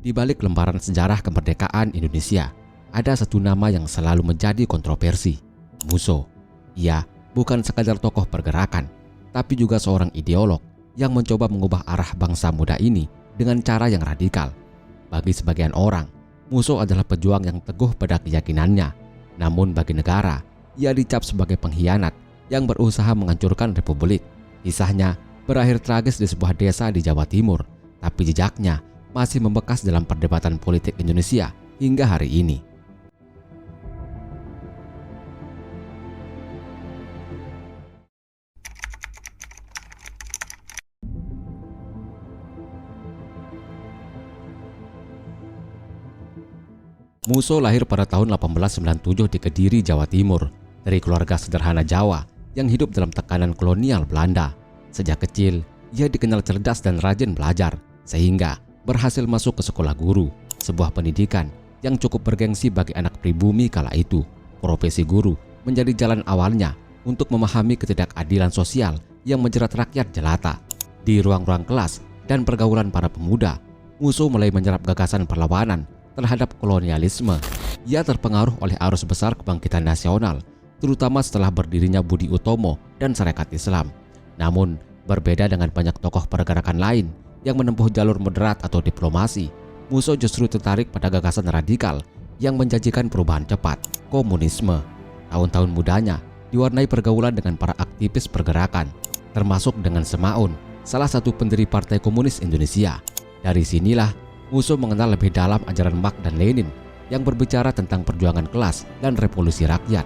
Di balik lembaran sejarah kemerdekaan Indonesia, ada satu nama yang selalu menjadi kontroversi, Musso. Ia bukan sekadar tokoh pergerakan, tapi juga seorang ideolog yang mencoba mengubah arah bangsa muda ini dengan cara yang radikal. Bagi sebagian orang, Musso adalah pejuang yang teguh pada keyakinannya. Namun bagi negara, ia dicap sebagai pengkhianat yang berusaha menghancurkan republik. Kisahnya berakhir tragis di sebuah desa di Jawa Timur, tapi jejaknya masih membekas dalam perdebatan politik Indonesia hingga hari ini. Musso lahir pada tahun 1897 di Kediri, Jawa Timur, dari keluarga sederhana Jawa yang hidup dalam tekanan kolonial Belanda. Sejak kecil, ia dikenal cerdas dan rajin belajar, sehingga berhasil masuk ke sekolah guru, sebuah pendidikan yang cukup bergengsi bagi anak pribumi kala itu. Profesi guru menjadi jalan awalnya untuk memahami ketidakadilan sosial yang menjerat rakyat jelata. Di ruang-ruang kelas dan pergaulan para pemuda, Musso mulai menyerap gagasan perlawanan terhadap kolonialisme. Ia terpengaruh oleh arus besar kebangkitan nasional, terutama setelah berdirinya Budi Utomo dan Sarekat Islam. Namun, berbeda dengan banyak tokoh pergerakan lain yang menempuh jalur moderat atau diplomasi, Musso justru tertarik pada gagasan radikal yang menjanjikan perubahan cepat, komunisme. Tahun-tahun mudanya diwarnai pergaulan dengan para aktivis pergerakan, termasuk dengan Semaun, salah satu pendiri Partai Komunis Indonesia. Dari sinilah Musso mengenal lebih dalam ajaran Marx dan Lenin yang berbicara tentang perjuangan kelas dan revolusi rakyat.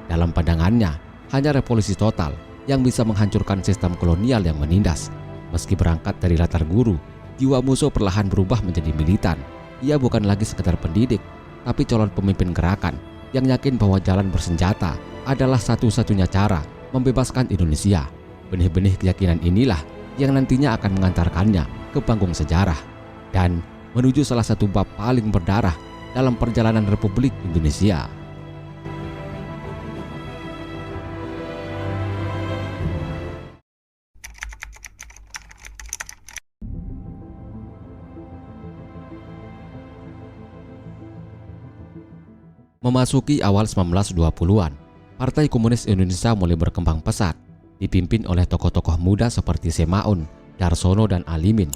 Dalam pandangannya, hanya revolusi total yang bisa menghancurkan sistem kolonial yang menindas. Meski berangkat dari latar guru, jiwa Musso perlahan berubah menjadi militan. Ia bukan lagi sekedar pendidik, tapi calon pemimpin gerakan yang yakin bahwa jalan bersenjata adalah satu-satunya cara membebaskan Indonesia. Benih-benih keyakinan inilah yang nantinya akan mengantarkannya ke panggung sejarah dan menuju salah satu bab paling berdarah dalam perjalanan Republik Indonesia. Memasuki awal 1920-an, Partai Komunis Indonesia mulai berkembang pesat, dipimpin oleh tokoh-tokoh muda seperti Semaun, Darsono, dan Alimin.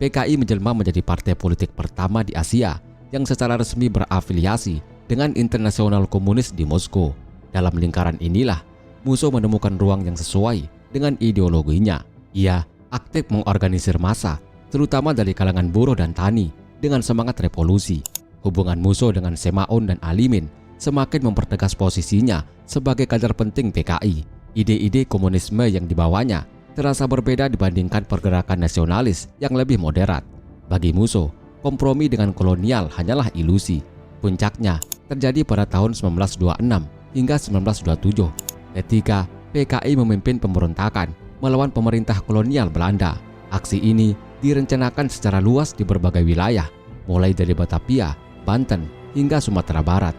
PKI menjelma menjadi partai politik pertama di Asia yang secara resmi berafiliasi dengan Internasional Komunis di Moskow. Dalam lingkaran inilah, Musso menemukan ruang yang sesuai dengan ideologinya. Ia aktif mengorganisir massa, terutama dari kalangan buruh dan tani, dengan semangat revolusi. Hubungan Musso dengan Semaun dan Alimin semakin mempertegas posisinya sebagai kader penting PKI. Ide-ide komunisme yang dibawanya terasa berbeda dibandingkan pergerakan nasionalis yang lebih moderat. Bagi Musso, kompromi dengan kolonial hanyalah ilusi. Puncaknya terjadi pada tahun 1926 hingga 1927 ketika PKI memimpin pemberontakan melawan pemerintah kolonial Belanda. Aksi ini direncanakan secara luas di berbagai wilayah, mulai dari Batavia, Banten, hingga Sumatera Barat.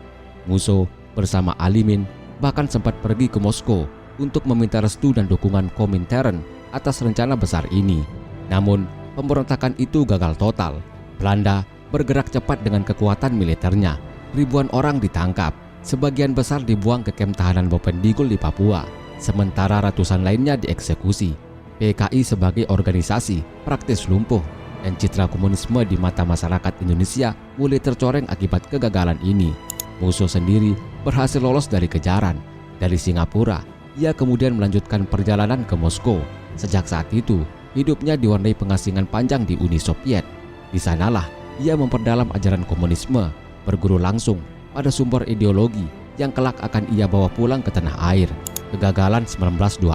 Musso bersama Alimin bahkan sempat pergi ke Moskow untuk meminta restu dan dukungan Komintern atas rencana besar ini. Namun, pemberontakan itu gagal total. Belanda bergerak cepat dengan kekuatan militernya. Ribuan orang ditangkap, sebagian besar dibuang ke kamp tahanan Bovendigul di Papua, sementara ratusan lainnya dieksekusi. PKI sebagai organisasi praktis lumpuh, dan citra komunisme di mata masyarakat Indonesia mulai tercoreng akibat kegagalan ini. Musso sendiri berhasil lolos dari kejaran. Dari Singapura, ia kemudian melanjutkan perjalanan ke Moskow. Sejak saat itu, hidupnya diwarnai pengasingan panjang di Uni Soviet. Di sanalah ia memperdalam ajaran komunisme, berguru langsung pada sumber ideologi yang kelak akan ia bawa pulang ke tanah air. Kegagalan 1926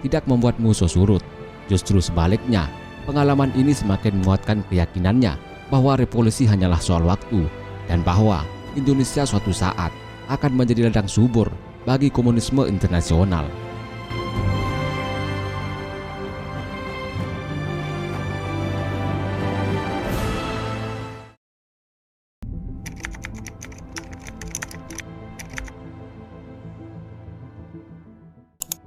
tidak membuat Musso surut. Justru sebaliknya, pengalaman ini semakin menguatkan keyakinannya bahwa revolusi hanyalah soal waktu dan bahwa Indonesia suatu saat akan menjadi ladang subur bagi komunisme internasional.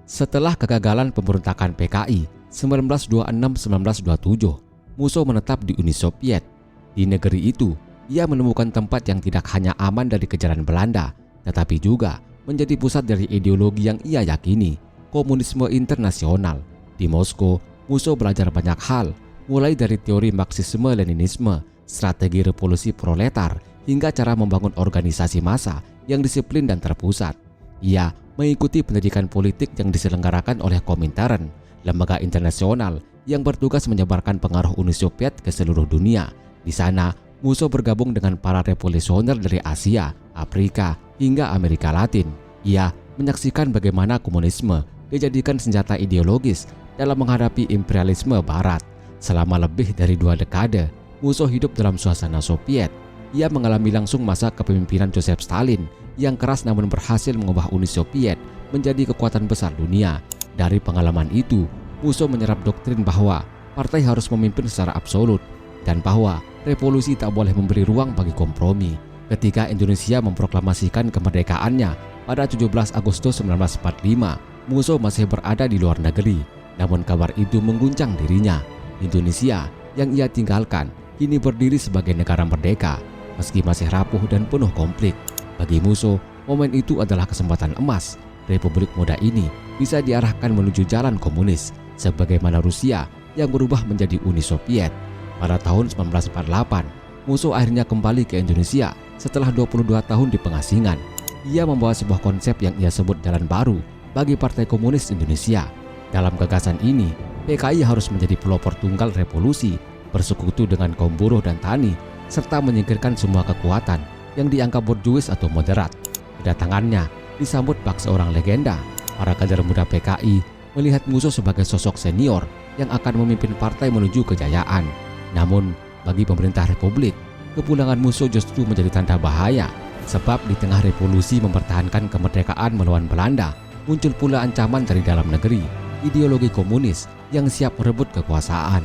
Setelah kegagalan pemberontakan PKI 1926-1927, Musso menetap di Uni Soviet. Di negeri itu, ia menemukan tempat yang tidak hanya aman dari kejaran Belanda, tetapi juga menjadi pusat dari ideologi yang ia yakini, komunisme internasional. Di Moskow, Musso belajar banyak hal, mulai dari teori Marxisme-Leninisme, strategi revolusi proletar, hingga cara membangun organisasi massa yang disiplin dan terpusat. Ia mengikuti pendidikan politik yang diselenggarakan oleh Komintern, lembaga internasional yang bertugas menyebarkan pengaruh Uni Soviet ke seluruh dunia. Di sana, Musso bergabung dengan para revolusioner dari Asia, Afrika, hingga Amerika Latin. Ia menyaksikan bagaimana komunisme dijadikan senjata ideologis dalam menghadapi imperialisme Barat. Selama lebih dari 2 dekade, Musso hidup dalam suasana Soviet. Ia mengalami langsung masa kepemimpinan Joseph Stalin yang keras namun berhasil mengubah Uni Soviet menjadi kekuatan besar dunia. Dari pengalaman itu, Musso menyerap doktrin bahwa partai harus memimpin secara absolut dan bahwa revolusi tak boleh memberi ruang bagi kompromi. Ketika Indonesia memproklamasikan kemerdekaannya pada 17 Agustus 1945, Musso masih berada di luar negeri. Namun kabar itu mengguncang dirinya. Indonesia yang ia tinggalkan kini berdiri sebagai negara merdeka, meski masih rapuh dan penuh konflik. Bagi Musso, momen itu adalah kesempatan emas. Republik muda ini bisa diarahkan menuju jalan komunis, sebagaimana Rusia yang berubah menjadi Uni Soviet. Pada tahun 1948, Musso akhirnya kembali ke Indonesia setelah 22 tahun di pengasingan. Ia membawa sebuah konsep yang ia sebut jalan baru bagi Partai Komunis Indonesia. Dalam gagasan ini, PKI harus menjadi pelopor tunggal revolusi, bersekutu dengan kaum buruh dan tani, serta menyingkirkan semua kekuatan yang dianggap borjuis atau moderat. Kedatangannya disambut bak seorang legenda. Para kader muda PKI melihat Musso sebagai sosok senior yang akan memimpin partai menuju kejayaan. Namun, bagi pemerintah Republik, kepulangan Musso justru menjadi tanda bahaya. Sebab di tengah revolusi mempertahankan kemerdekaan melawan Belanda, muncul pula ancaman dari dalam negeri, ideologi komunis yang siap merebut kekuasaan.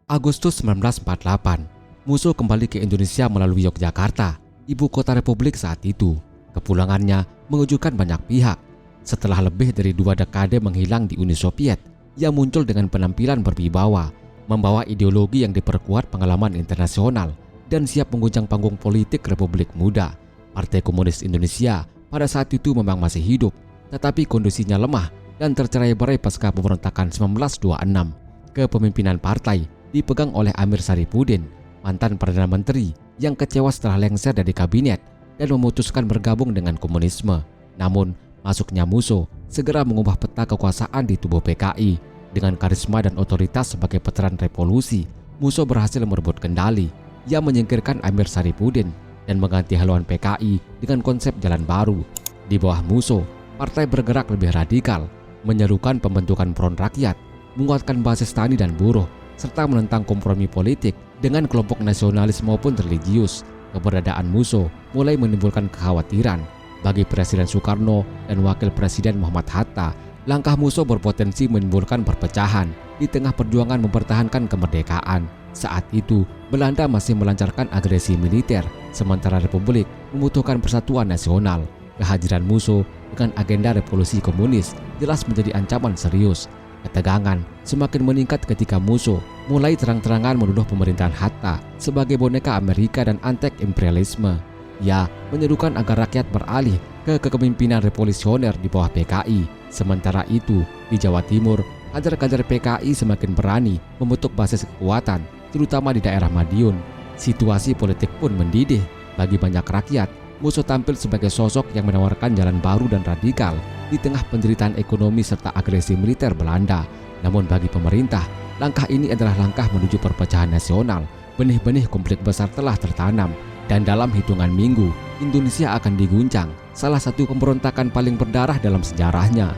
Agustus 1948, Musso kembali ke Indonesia melalui Yogyakarta, ibu kota Republik saat itu. Kepulangannya mengejutkan banyak pihak. Setelah lebih dari 2 dekade menghilang di Uni Soviet, ia muncul dengan penampilan berwibawa, membawa ideologi yang diperkuat pengalaman internasional, dan siap mengguncang panggung politik Republik Muda. Partai Komunis Indonesia pada saat itu memang masih hidup, tetapi kondisinya lemah dan tercerai-berai pasca pemberontakan 1926. Kepemimpinan partai dipegang oleh Amir Saripudin, mantan Perdana Menteri yang kecewa setelah lengser dari kabinet dan memutuskan bergabung dengan komunisme. Namun, masuknya Musso segera mengubah peta kekuasaan di tubuh PKI. Dengan karisma dan otoritas sebagai veteran revolusi, Musso berhasil merebut kendali. Ia menyingkirkan Amir Saripudin dan mengganti haluan PKI dengan konsep jalan baru. Di bawah Musso, partai bergerak lebih radikal, menyerukan pembentukan front rakyat, menguatkan basis tani dan buruh, serta menentang kompromi politik dengan kelompok nasionalis maupun religius. Keberadaan Musso mulai menimbulkan kekhawatiran. Bagi Presiden Soekarno dan Wakil Presiden Muhammad Hatta, langkah Musso berpotensi menimbulkan perpecahan di tengah perjuangan mempertahankan kemerdekaan. Saat itu, Belanda masih melancarkan agresi militer, sementara Republik membutuhkan persatuan nasional. Kehadiran Musso dengan agenda revolusi komunis jelas menjadi ancaman serius. Ketegangan semakin meningkat ketika Musso mulai terang-terangan menuduh pemerintahan Hatta sebagai boneka Amerika dan antek-imperialisme. Ia menyerukan agar rakyat beralih ke kepemimpinan revolusioner di bawah PKI. Sementara itu, di Jawa Timur, kader-kader PKI semakin berani membentuk basis kekuatan, terutama di daerah Madiun. Situasi politik pun mendidih. Bagi banyak rakyat, Musso tampil sebagai sosok yang menawarkan jalan baru dan radikal di tengah penderitaan ekonomi serta agresi militer Belanda. Namun bagi pemerintah, langkah ini adalah langkah menuju perpecahan nasional. Benih-benih konflik besar telah tertanam, dan dalam hitungan minggu, Indonesia akan diguncang salah satu pemberontakan paling berdarah dalam sejarahnya.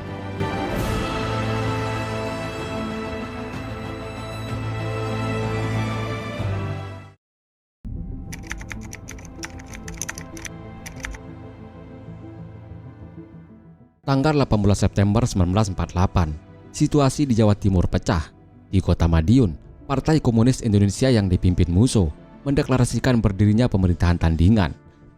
Tanggal 18 September 1948, situasi di Jawa Timur pecah. Di kota Madiun, Partai Komunis Indonesia yang dipimpin Musso mendeklarasikan berdirinya pemerintahan tandingan.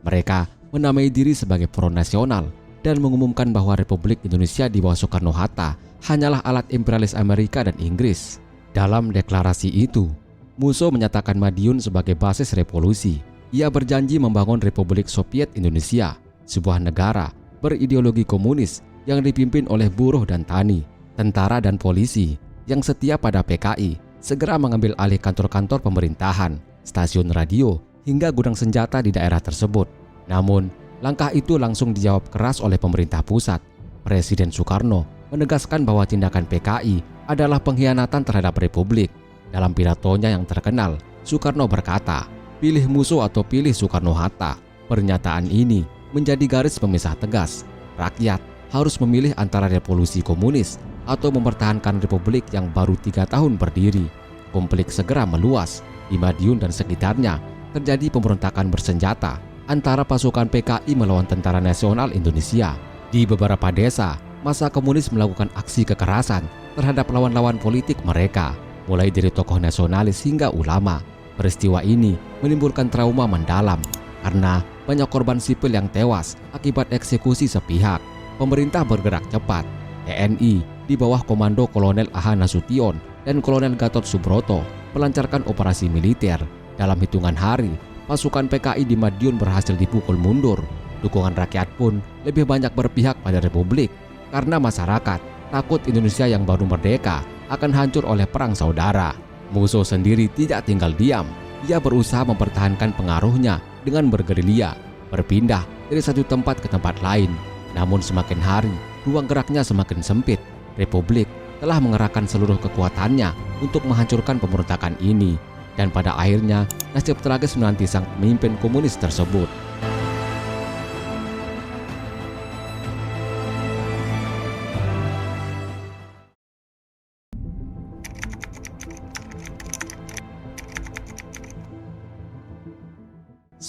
Mereka menamai diri sebagai Front Nasional dan mengumumkan bahwa Republik Indonesia di bawah Soekarno-Hatta hanyalah alat imperialis Amerika dan Inggris. Dalam deklarasi itu, Musso menyatakan Madiun sebagai basis revolusi. Ia berjanji membangun Republik Soviet Indonesia, sebuah negara berideologi komunis yang dipimpin oleh buruh dan tani, tentara dan polisi yang setia pada PKI, segera mengambil alih kantor-kantor pemerintahan, stasiun radio, hingga gudang senjata di daerah tersebut. Namun, langkah itu langsung dijawab keras oleh pemerintah pusat. Presiden Soekarno menegaskan bahwa tindakan PKI adalah pengkhianatan terhadap Republik. Dalam pidatonya yang terkenal, Soekarno berkata, "Pilih Musso atau pilih Soekarno-Hatta." Pernyataan ini menjadi garis pemisah tegas. Rakyat harus memilih antara revolusi komunis atau mempertahankan Republik yang baru 3 tahun berdiri. Konflik segera meluas. Di Madiun dan sekitarnya terjadi pemberontakan bersenjata antara pasukan PKI melawan Tentara Nasional Indonesia. Di beberapa desa, massa komunis melakukan aksi kekerasan terhadap lawan-lawan politik mereka, mulai dari tokoh nasionalis hingga ulama. Peristiwa ini menimbulkan trauma mendalam karena banyak korban sipil yang tewas akibat eksekusi sepihak. Pemerintah bergerak cepat. TNI di bawah komando Kolonel A.H. Nasution dan Kolonel Gatot Subroto melancarkan operasi militer. Dalam hitungan hari, pasukan PKI di Madiun berhasil dipukul mundur. Dukungan rakyat pun lebih banyak berpihak pada Republik karena masyarakat takut Indonesia yang baru merdeka akan hancur oleh perang saudara. Musso sendiri tidak tinggal diam. Ia berusaha mempertahankan pengaruhnya dengan bergerilya, berpindah dari satu tempat ke tempat lain. Namun semakin hari, ruang geraknya semakin sempit. Republik telah mengerahkan seluruh kekuatannya untuk menghancurkan pemberontakan ini. Dan pada akhirnya, nasib tragis menanti sang pemimpin komunis tersebut.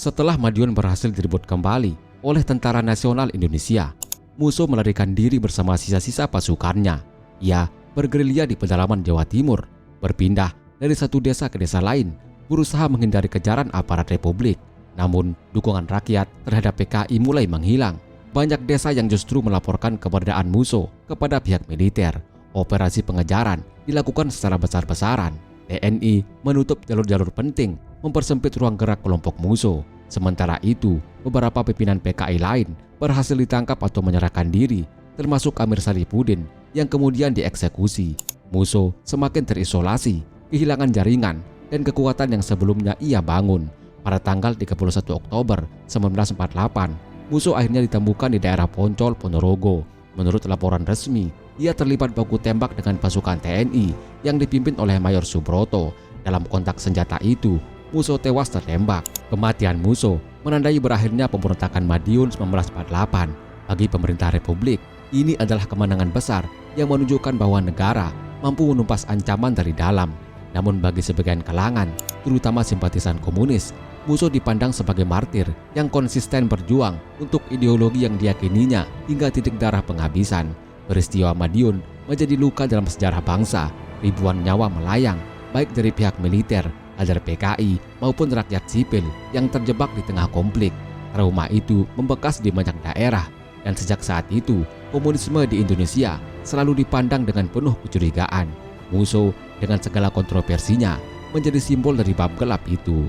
Setelah Madiun berhasil direbut kembali oleh Tentara Nasional Indonesia, Musso melarikan diri bersama sisa-sisa pasukannya. Ia bergerilya di pedalaman Jawa Timur, berpindah dari satu desa ke desa lain, berusaha menghindari kejaran aparat Republik. Namun, dukungan rakyat terhadap PKI mulai menghilang. Banyak desa yang justru melaporkan keberadaan Musso kepada pihak militer. Operasi pengejaran dilakukan secara besar-besaran. TNI menutup jalur-jalur penting, mempersempit ruang gerak kelompok Musso. Sementara itu, beberapa pimpinan PKI lain berhasil ditangkap atau menyerahkan diri, termasuk Amir Salihuddin yang kemudian dieksekusi. Musso semakin terisolasi, kehilangan jaringan dan kekuatan yang sebelumnya ia bangun. Pada tanggal 31 Oktober 1948, Musso akhirnya ditemukan di daerah Poncol, Ponorogo. Menurut laporan resmi, ia terlibat baku tembak dengan pasukan TNI yang dipimpin oleh Mayor Subroto. Dalam kontak senjata itu, Musso tewas tertembak. Kematian Musso menandai berakhirnya pemberontakan Madiun 1948. Bagi pemerintah Republik, ini adalah kemenangan besar yang menunjukkan bahwa negara mampu menumpas ancaman dari dalam. Namun bagi sebagian kalangan, terutama simpatisan komunis, Musso dipandang sebagai martir yang konsisten berjuang untuk ideologi yang diyakininya hingga titik darah penghabisan. Peristiwa Madiun menjadi luka dalam sejarah bangsa. Ribuan nyawa melayang, baik dari pihak militer, kader PKI, maupun rakyat sipil yang terjebak di tengah konflik. Trauma itu membekas di banyak daerah, dan sejak saat itu, komunisme di Indonesia selalu dipandang dengan penuh kecurigaan. Musso dengan segala kontroversinya menjadi simbol dari bab gelap itu.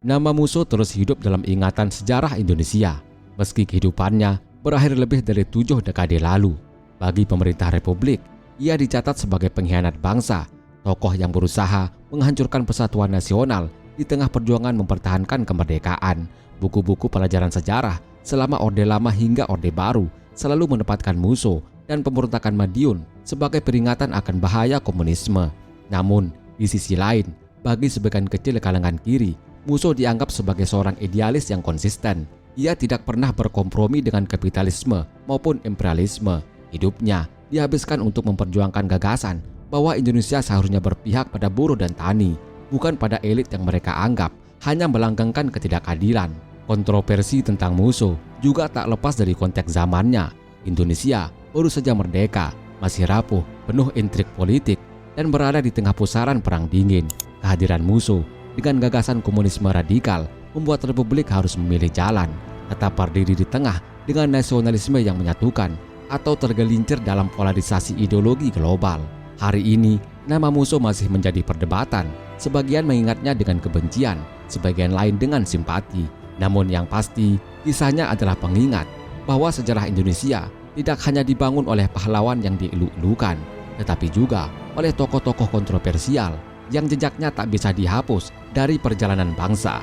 Nama Musso terus hidup dalam ingatan sejarah Indonesia, meski kehidupannya berakhir lebih dari 7 dekade lalu. Bagi pemerintah Republik, ia dicatat sebagai pengkhianat bangsa, tokoh yang berusaha menghancurkan persatuan nasional di tengah perjuangan mempertahankan kemerdekaan. Buku-buku pelajaran sejarah selama Orde Lama hingga Orde Baru selalu menempatkan Musso dan pemberontakan Madiun sebagai peringatan akan bahaya komunisme. Namun, di sisi lain, bagi sebagian kecil kalangan kiri, Musso dianggap sebagai seorang idealis yang konsisten. Ia tidak pernah berkompromi dengan kapitalisme maupun imperialisme. Hidupnya dihabiskan untuk memperjuangkan gagasan bahwa Indonesia seharusnya berpihak pada buruh dan tani, bukan pada elit yang mereka anggap hanya melanggengkan ketidakadilan. Kontroversi tentang musuh juga tak lepas dari konteks zamannya. Indonesia baru saja merdeka, masih rapuh, penuh intrik politik, dan berada di tengah pusaran perang dingin. Kehadiran musuh dengan gagasan komunisme radikal membuat Republik harus memilih jalan, tetap berdiri di tengah dengan nasionalisme yang menyatukan atau tergelincir dalam polarisasi ideologi global. Hari ini, nama musuh masih menjadi perdebatan. Sebagian mengingatnya dengan kebencian, sebagian lain dengan simpati. Namun yang pasti, kisahnya adalah pengingat bahwa sejarah Indonesia tidak hanya dibangun oleh pahlawan yang dielu-elukan, tetapi juga oleh tokoh-tokoh kontroversial yang jejaknya tak bisa dihapus dari perjalanan bangsa.